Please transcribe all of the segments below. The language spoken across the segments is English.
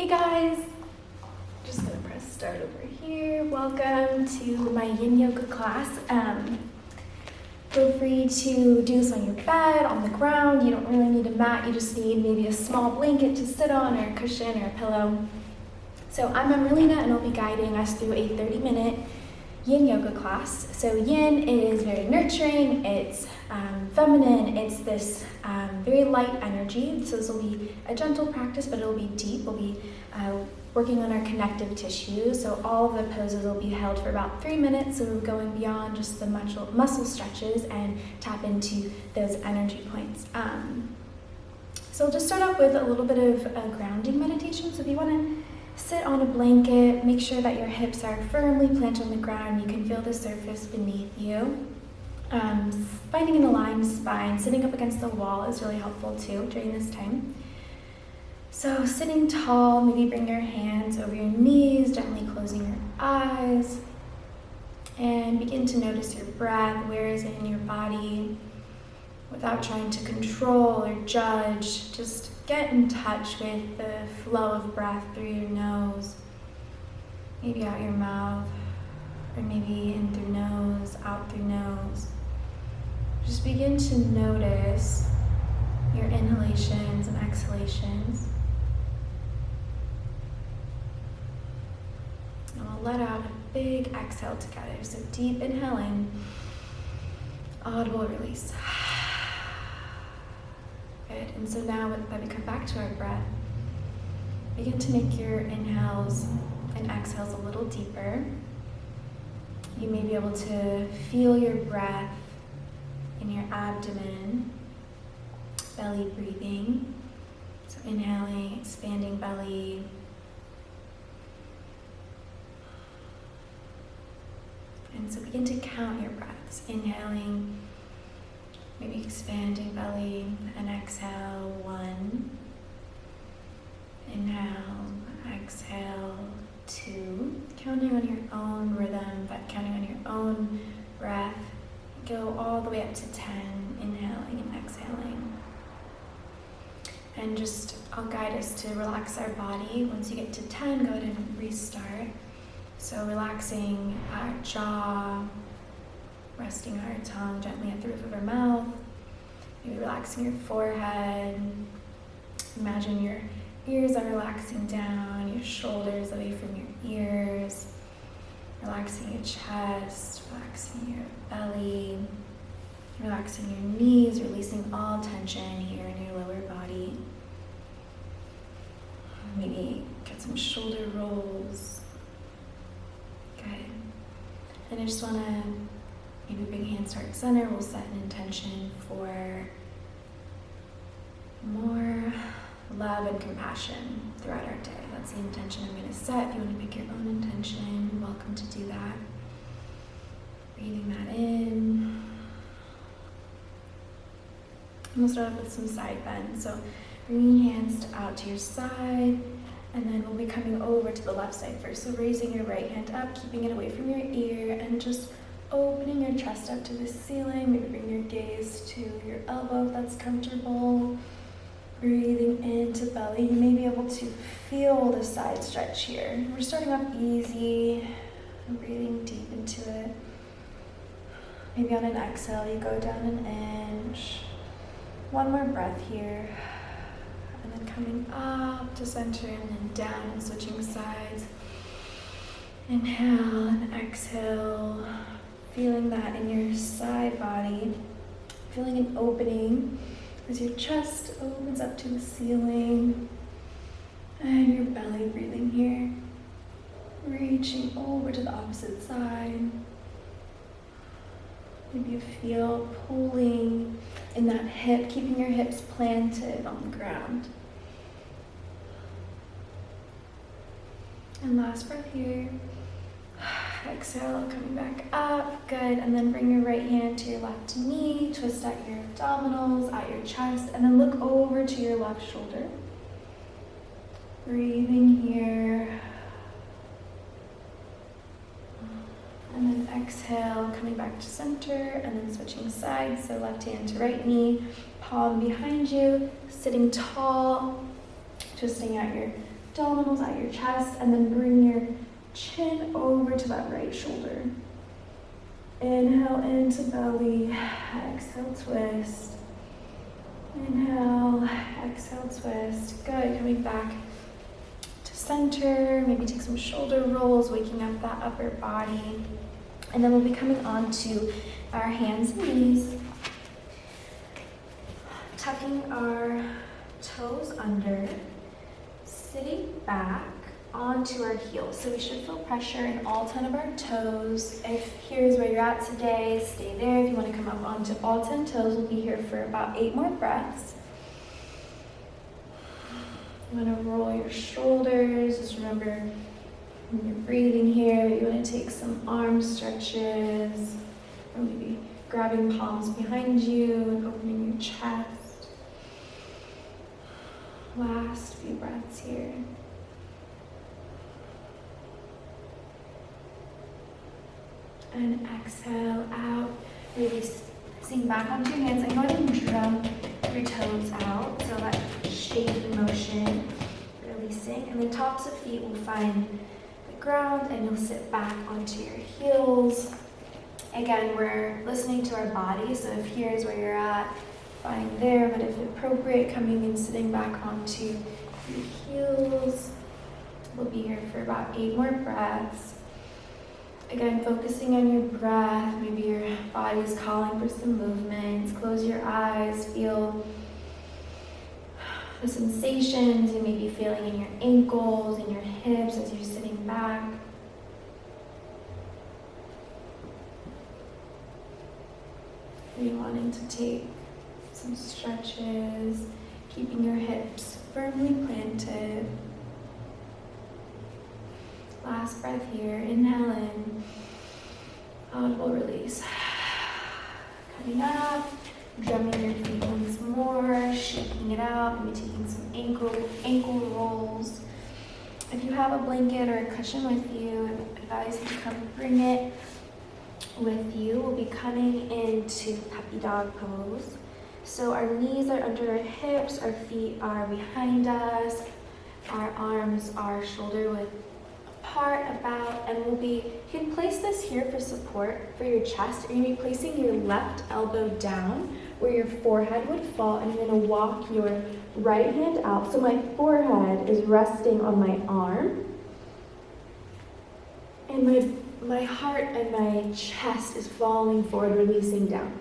guys, just gonna press start over here. Welcome to my Yin Yoga class. Feel free to do this on your bed, on the ground. You don't really need a mat, you just need maybe a small blanket to sit on or a cushion or a pillow. So I'm Emerlina and I'll be guiding us through a 30-minute Yin Yoga class. So Yin is very nurturing, it's feminine, it's this very light energy. So this will be a gentle practice, but it'll be deep. We'll be working on our connective tissue. So all of the poses will be held for about 3 minutes. So we're going beyond just the muscle stretches and tap into those energy points. So I'll just start off with a little bit of a grounding meditation. So if you want to sit on a blanket, make sure that your hips are firmly planted on the ground. You can feel the surface beneath you. Finding an aligned spine, sitting up against the wall is really helpful too during this time. So sitting tall, maybe bring your hands over your knees, gently closing your eyes, and begin to notice your breath. Where is it in your body? Without trying to control or judge, just get in touch with the flow of breath through your nose, maybe out your mouth, or maybe in through nose, out through nose. Just begin to notice your inhalations and exhalations. And we'll let out a big exhale together. So deep inhale in, audible release. Good. And so now that we come back to our breath, begin to make your inhales and exhales a little deeper. You may be able to feel your breath in your abdomen, belly breathing. So inhaling, expanding belly. And so begin to count your breaths. Inhaling, maybe expanding belly, and exhale, 1. Inhale, exhale, 2. Counting on your own rhythm, but counting on your own breath. Go all the way up to 10, inhaling and exhaling. And just, I'll guide us to relax our body. Once you get to 10, go ahead and restart. So relaxing our jaw, resting our tongue gently at the roof of our mouth. Maybe relaxing your forehead. Imagine your ears are relaxing down, your shoulders away from your ears. Relaxing your chest, relaxing your belly, relaxing your knees, releasing all tension here in your lower body. Maybe get some shoulder rolls. Good. And I just want to maybe bring hands to heart center. We'll set an intention for more love and compassion throughout our day. That's the intention I'm going to set. If you want to pick your own intention, you're welcome to do that. Breathing that in. And we'll start off with some side bends. So bringing hands out to your side, and then we'll be coming over to the left side first. So raising your right hand up, keeping it away from your ear, and just opening your chest up to the ceiling. Maybe bring your gaze to your elbow if that's comfortable. Breathing into belly. You may be able to feel the side stretch here. We're starting off easy and breathing deep into it. Maybe on an exhale, you go down an inch. One more breath here. And then coming up to center and then down and switching sides. Inhale and exhale. Feeling that in your side body. Feeling an opening as your chest opens up to the ceiling and your belly breathing here, reaching over to the opposite side. Maybe you feel pulling in that hip, keeping your hips planted on the ground. And last breath here. Exhale, coming back up, good, and then bring your right hand to your left knee, twist out your abdominals, out your chest, and then look over to your left shoulder. Breathing here. And then exhale, coming back to center, and then switching sides, so left hand to right knee, palm behind you, sitting tall, twisting out your abdominals at your chest, and then bring your chin over to that right shoulder. Inhale into belly, exhale, twist. Inhale, exhale, twist. Good, coming back to center. Maybe take some shoulder rolls, waking up that upper body. And then we'll be coming on to our hands and knees. Tucking our toes under, sitting back onto our heels. So we should feel pressure in all 10 of our toes. If here's where you're at today, stay there. If you want to come up onto all 10 toes, we'll be here for about 8 more breaths. You want to roll your shoulders. Just remember when you're breathing here, you want to take some arm stretches, or maybe grabbing palms behind you and opening your chest. Last few breaths here. And exhale out. Releasing back onto your hands, and go ahead and drum your toes out. So that shaping motion, releasing. And the tops of feet will find the ground, and you'll sit back onto your heels. Again, we're listening to our body, so if here's where you're at, fine there, but if appropriate, coming and sitting back onto your heels. We'll be here for about 8 more breaths. Again, focusing on your breath. Maybe your body's calling for some movements. Close your eyes, feel the sensations you may be feeling in your ankles and your hips as you're sitting back. You're wanting to take some stretches, keeping your hips firmly planted. Last breath here, inhale in, audible release. Coming up, drumming your feet once more, shaking it out, maybe taking some ankle rolls. If you have a blanket or a cushion with you, I advise you to come bring it with you. We'll be coming into puppy dog pose. So our knees are under our hips, our feet are behind us, our arms are shoulder width apart about, and you can place this here for support for your chest. You're going to be placing your left elbow down where your forehead would fall, and you're going to walk your right hand out. So my forehead is resting on my arm, and my heart and my chest is falling forward, releasing down.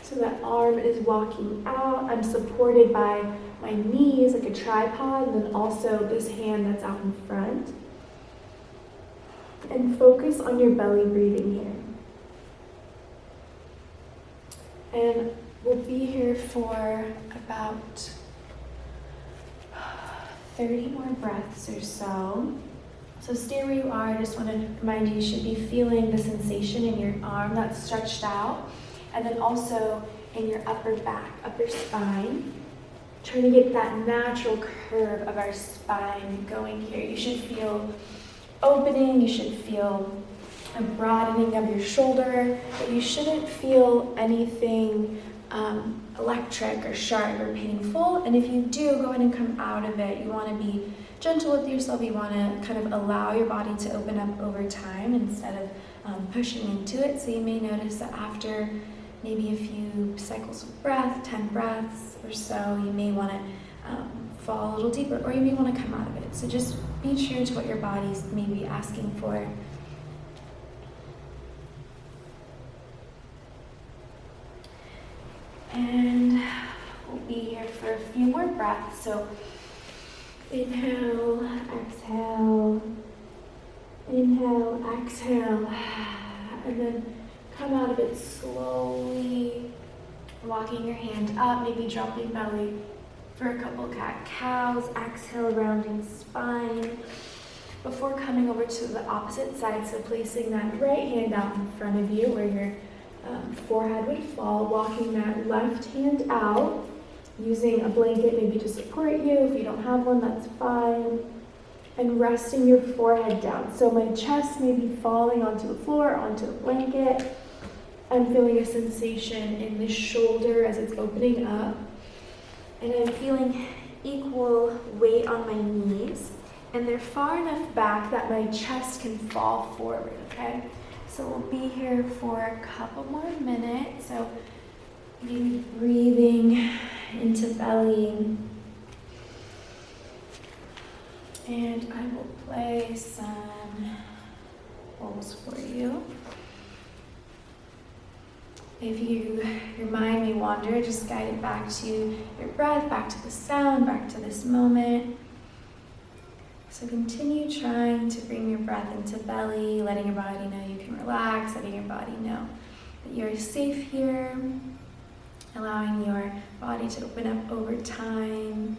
So that arm is walking out. I'm supported by my knees like a tripod, and then also this hand that's out in front. And focus on your belly breathing here. And we'll be here for about 30 more breaths or so. So stay where you are. I just want to remind you, you should be feeling the sensation in your arm that's stretched out, and then also in your upper back, upper spine. Trying to get that natural curve of our spine going here. You should feel opening, you should feel a broadening of your shoulder, but you shouldn't feel anything electric or sharp or painful. And if you do, go ahead and come out of it. You want to be gentle with yourself. You want to kind of allow your body to open up over time instead of pushing into it. So you may notice that after maybe a few cycles of breath, 10 breaths or so, you may want to fall a little deeper, or you may want to come out of it. So just be true to what your body's maybe asking for. And we'll be here for a few more breaths. So inhale, exhale, inhale, exhale, and then come out of it slowly, walking your hand up, maybe dropping belly for a couple cat-cows. Exhale, rounding spine. Before coming over to the opposite side, so placing that right hand out in front of you where your forehead would fall, walking that left hand out, using a blanket maybe to support you. If you don't have one, that's fine. And resting your forehead down. So my chest may be falling onto the floor, onto the blanket. I'm feeling a sensation in the shoulder as it's opening up. And I'm feeling equal weight on my knees, and they're far enough back that my chest can fall forward, okay? So we'll be here for a couple more minutes. So maybe breathing into belly. And I will play some bowls for you. If your mind may wander, just guide it back to your breath, back to the sound, back to this moment. So continue trying to bring your breath into belly, letting your body know you can relax, letting your body know that you're safe here, allowing your body to open up over time.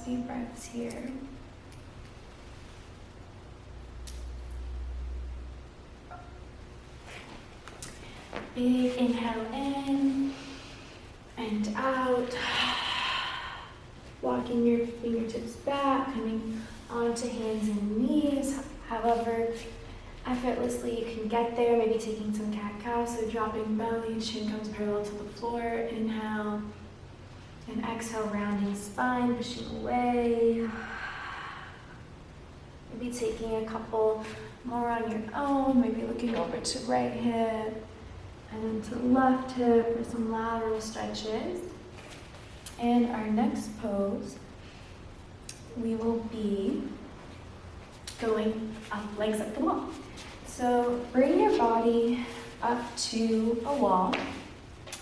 Few breaths here. Big inhale in and out. Walking your fingertips back, coming onto hands and knees. However effortlessly you can get there, maybe taking some cat-cow, so dropping belly, chin comes parallel to the floor. Inhale. And exhale, rounding spine, pushing away. Maybe taking a couple more on your own, maybe looking over to right hip and then to left hip for some lateral stretches. And our next pose, we will be going up, legs up the wall. So bring your body up to a wall.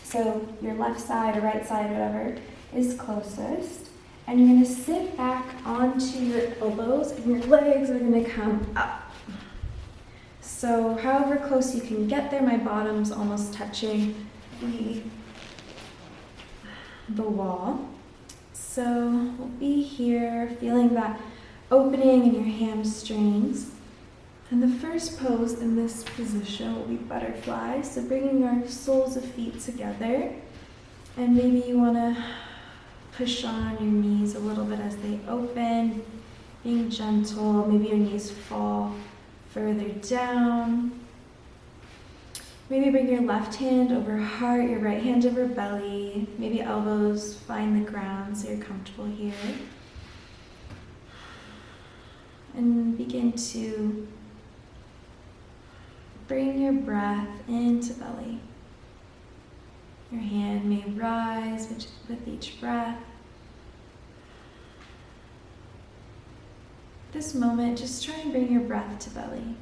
So your left side or right side, whatever, is closest. And you're going to sit back onto your elbows and your legs are going to come up. So however close you can get there, my bottom's almost touching the wall. So we'll be here feeling that opening in your hamstrings. And the first pose in this position will be butterfly. So bringing our soles of feet together. And maybe you want to push on your knees a little bit as they open. Being gentle. Maybe your knees fall further down. Maybe bring your left hand over heart, your right hand over belly. Maybe elbows find the ground so you're comfortable here. And begin to bring your breath into belly. Your hand may rise with each breath. This moment, just try and bring your breath to belly.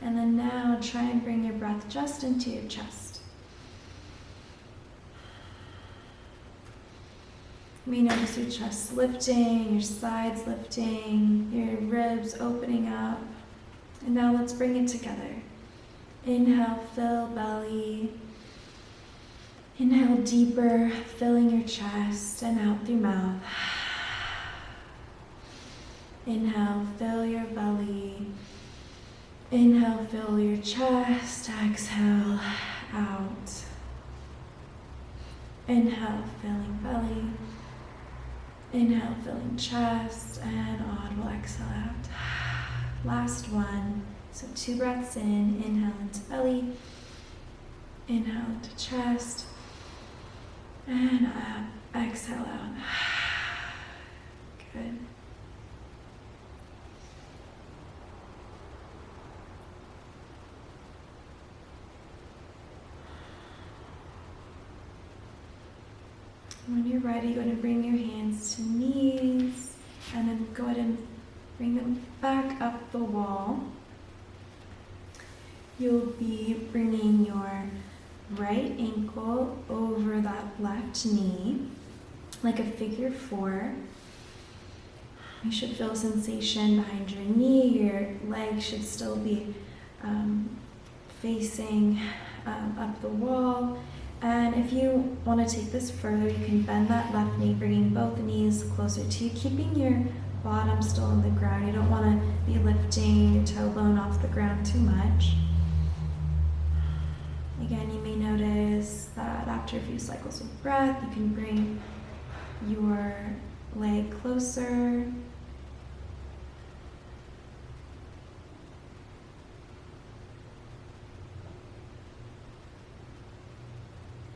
And then now try and bring your breath just into your chest. You may notice your chest lifting, your sides lifting, your ribs opening up. And now let's bring it together. Inhale, fill belly. Inhale deeper, filling your chest and out through mouth. Inhale, fill your belly. Inhale, fill your chest. Exhale, out. Inhale, filling belly. Inhale, filling chest, and audible exhale out. Last one. So 2 breaths in. Inhale into belly. Inhale into chest. And exhale out. Good. When you're ready, go ahead and bring your hands to knees, and then go ahead and bring them back up the wall. You'll be bringing your right ankle over that left knee, like a figure 4. You should feel a sensation behind your knee. Your leg should still be facing up the wall. And if you want to take this further, you can bend that left knee, bringing both knees closer to you, keeping your bottom still on the ground. You don't want to be lifting your tailbone off the ground too much. Again, you may notice that after a few cycles of breath, you can bring your leg closer.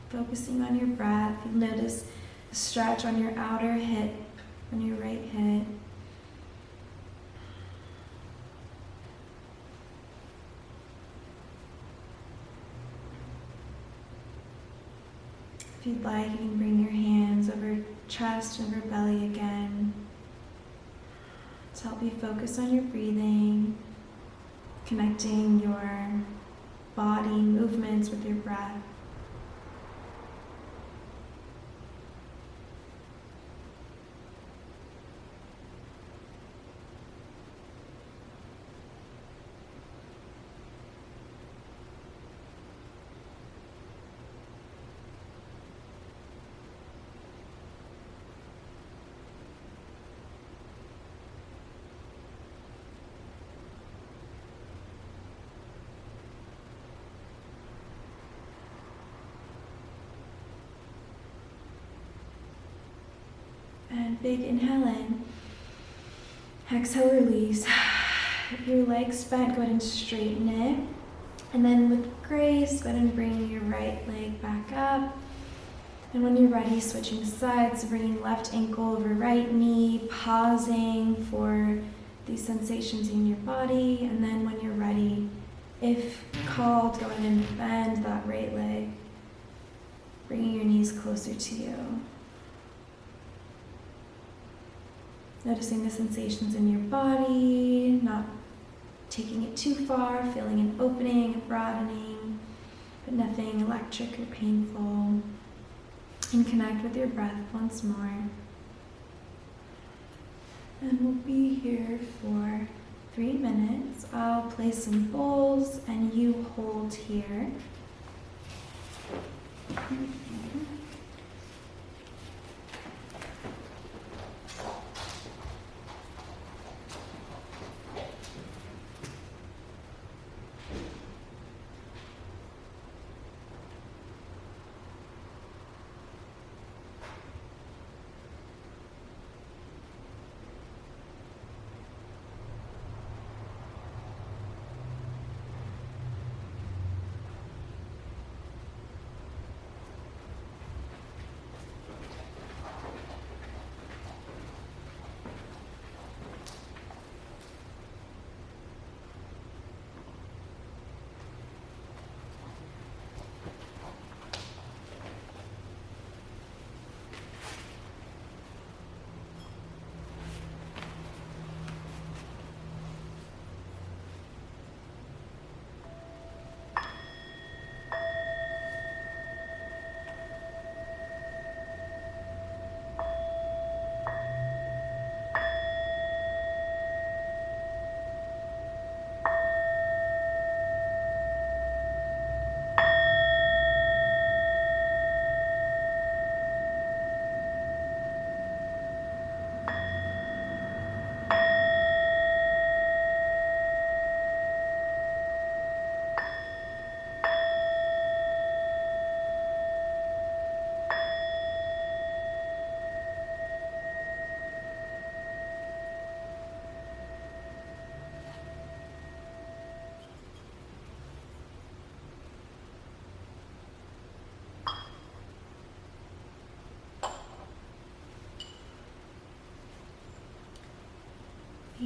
Focusing on your breath, you'll notice a stretch on your outer hip, on your right hip. If you'd like, you can bring your hands over chest, over belly again to help you focus on your breathing, connecting your body movements with your breath. And big inhale in. Exhale, release. If your leg's bent, go ahead and straighten it. And then with grace, go ahead and bring your right leg back up. And when you're ready, switching sides, bringing left ankle over right knee, pausing for these sensations in your body. And then when you're ready, if called, go ahead and bend that right leg, bringing your knees closer to you. Noticing the sensations in your body, not taking it too far, feeling an opening, a broadening, but nothing electric or painful. And connect with your breath once more. And we'll be here for 3 minutes. I'll place some bowls and you hold here.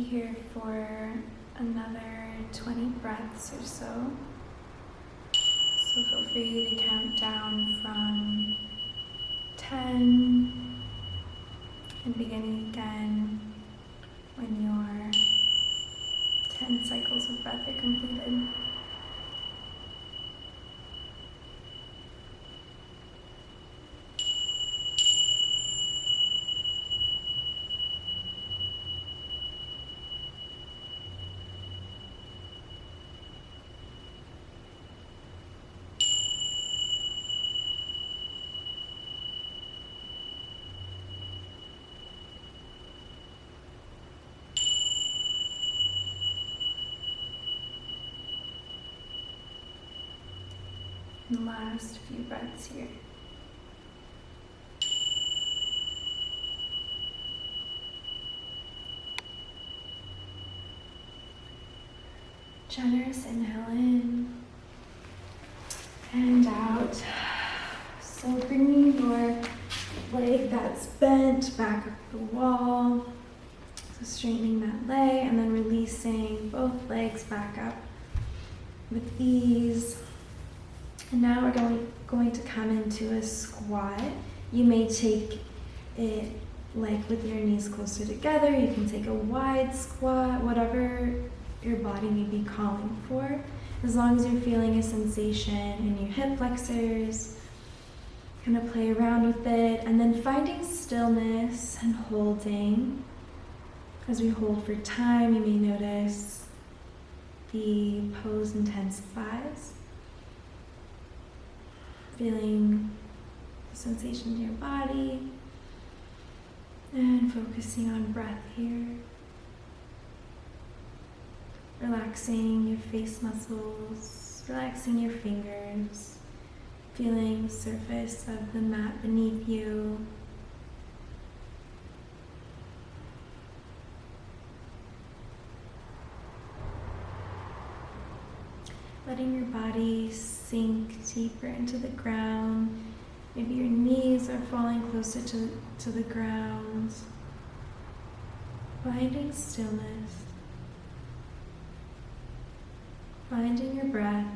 Be here for another 20 breaths or so. So feel free to count down from 10 and beginning again when your 10 cycles of breath are completed. And last few breaths here. Generous inhale in and out. So bringing your leg that's bent back up the wall. So straightening that leg and then releasing both legs back up with ease. And now we're going to come into a squat. You may take it like with your knees closer together. You can take a wide squat, whatever your body may be calling for. As long as you're feeling a sensation in your hip flexors, kind of play around with it, and then finding stillness and holding. As we hold for time, you may notice the pose intensifies. Feeling the sensation in your body and focusing on breath here. Relaxing your face muscles, relaxing your fingers, feeling the surface of the mat beneath you. Letting your body sink deeper into the ground. Maybe your knees are falling closer to the ground. Finding stillness. Finding your breath.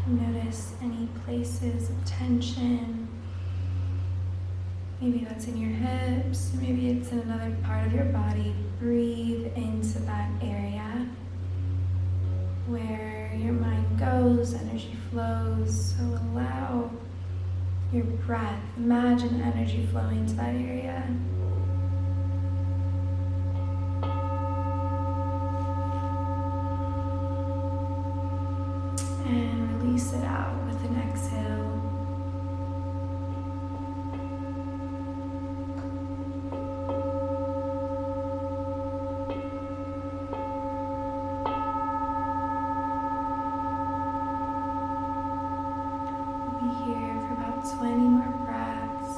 Notice any places of tension. Maybe that's in your hips, maybe it's in another part of your body. Breathe into that area where your mind goes, energy flows. So allow your breath, imagine energy flowing to that area. And release it out with an exhale. We'll be here for about 20 more breaths.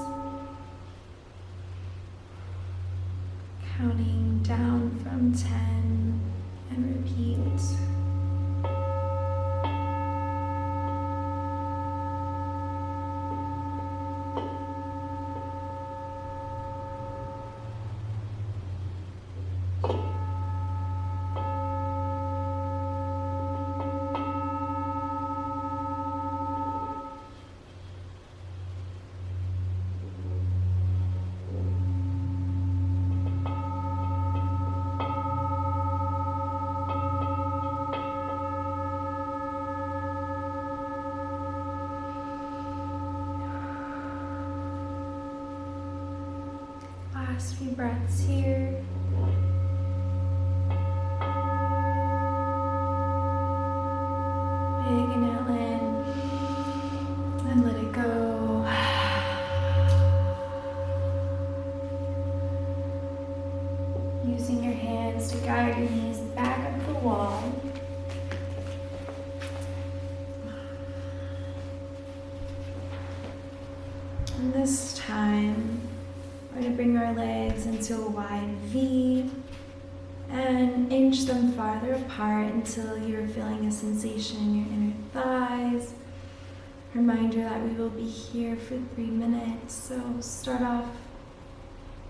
Counting down from 10 and repeat. Last few breaths here. Big inhale Using your hands to guide your knees back up the wall. And this time, we're going to bring our legs into a wide V and inch them farther apart until you're feeling a sensation in your inner thighs. Reminder that we will be here for 3 minutes, so start off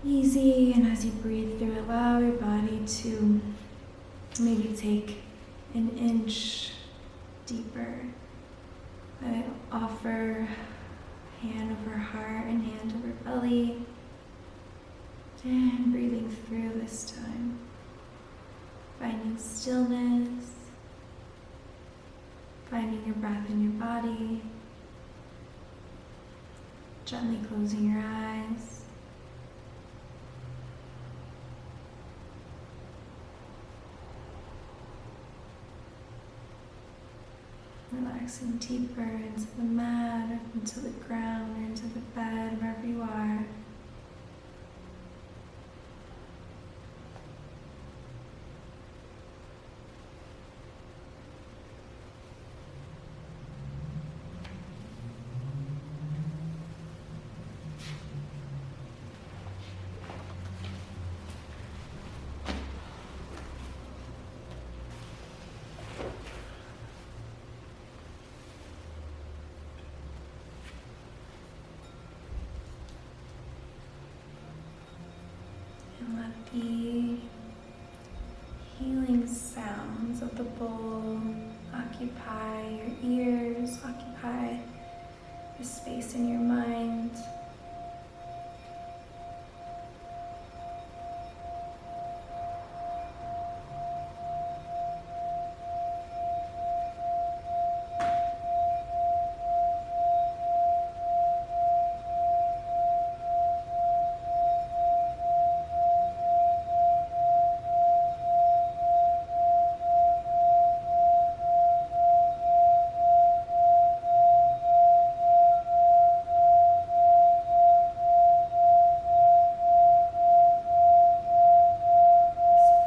easy, and as you breathe through, allow your body to maybe take an inch deeper. I offer hand over heart and hand over belly, and breathing through this time. Finding stillness, finding your breath in your body, gently closing your eyes. Relaxing deeper into the mat, or into the ground, or into the bed, wherever you are. And let the healing sounds of the bowl occupy your ears, occupy the space in your mind.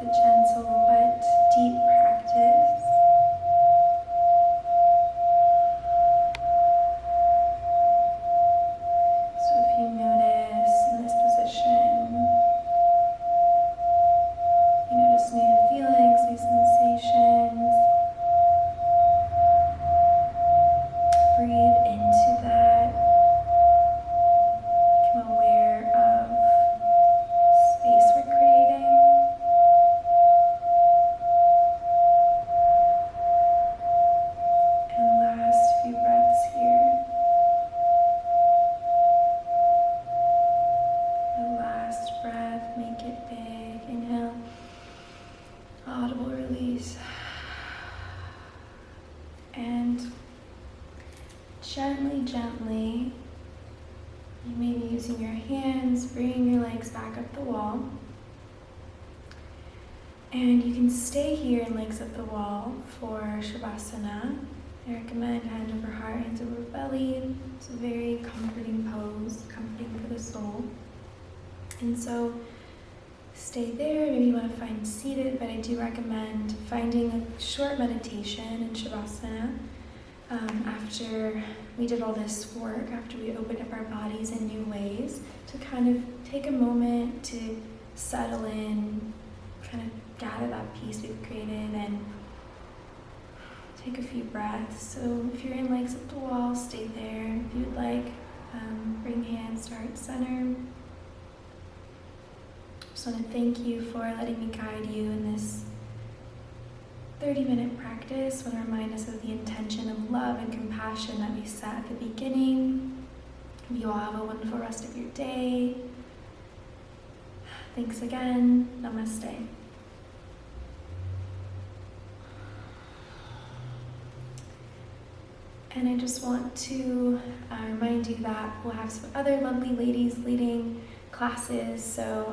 A gentle but deep practice. So if you notice in this position, you notice new feelings, new sensations, breathe into that. Become aware of space we're creating. And last few breaths here. The last breath, make it big. Inhale, audible release. And gently, gently, you may be using your hands, bringing your legs back up the wall. And you can stay here in legs up the wall for Shavasana. I recommend hand over heart, hands over belly. It's a very comforting pose, comforting for the soul. And so stay there. Maybe you want to find seated, but I do recommend finding a short meditation in Shavasana. After we did all this work, after we opened up our bodies in new ways, to kind of take a moment to settle in, kind of gather that peace we've created, and take a few breaths. So if you're in legs up the wall, stay there. If you'd like, bring hands to heart center. Just want to thank you for letting me guide you in this 30-minute practice. I want to remind us of the intention of love and compassion that we set at the beginning. Hope you all have a wonderful rest of your day. Thanks again. Namaste. And I just want to remind you that we'll have some other lovely ladies leading classes, so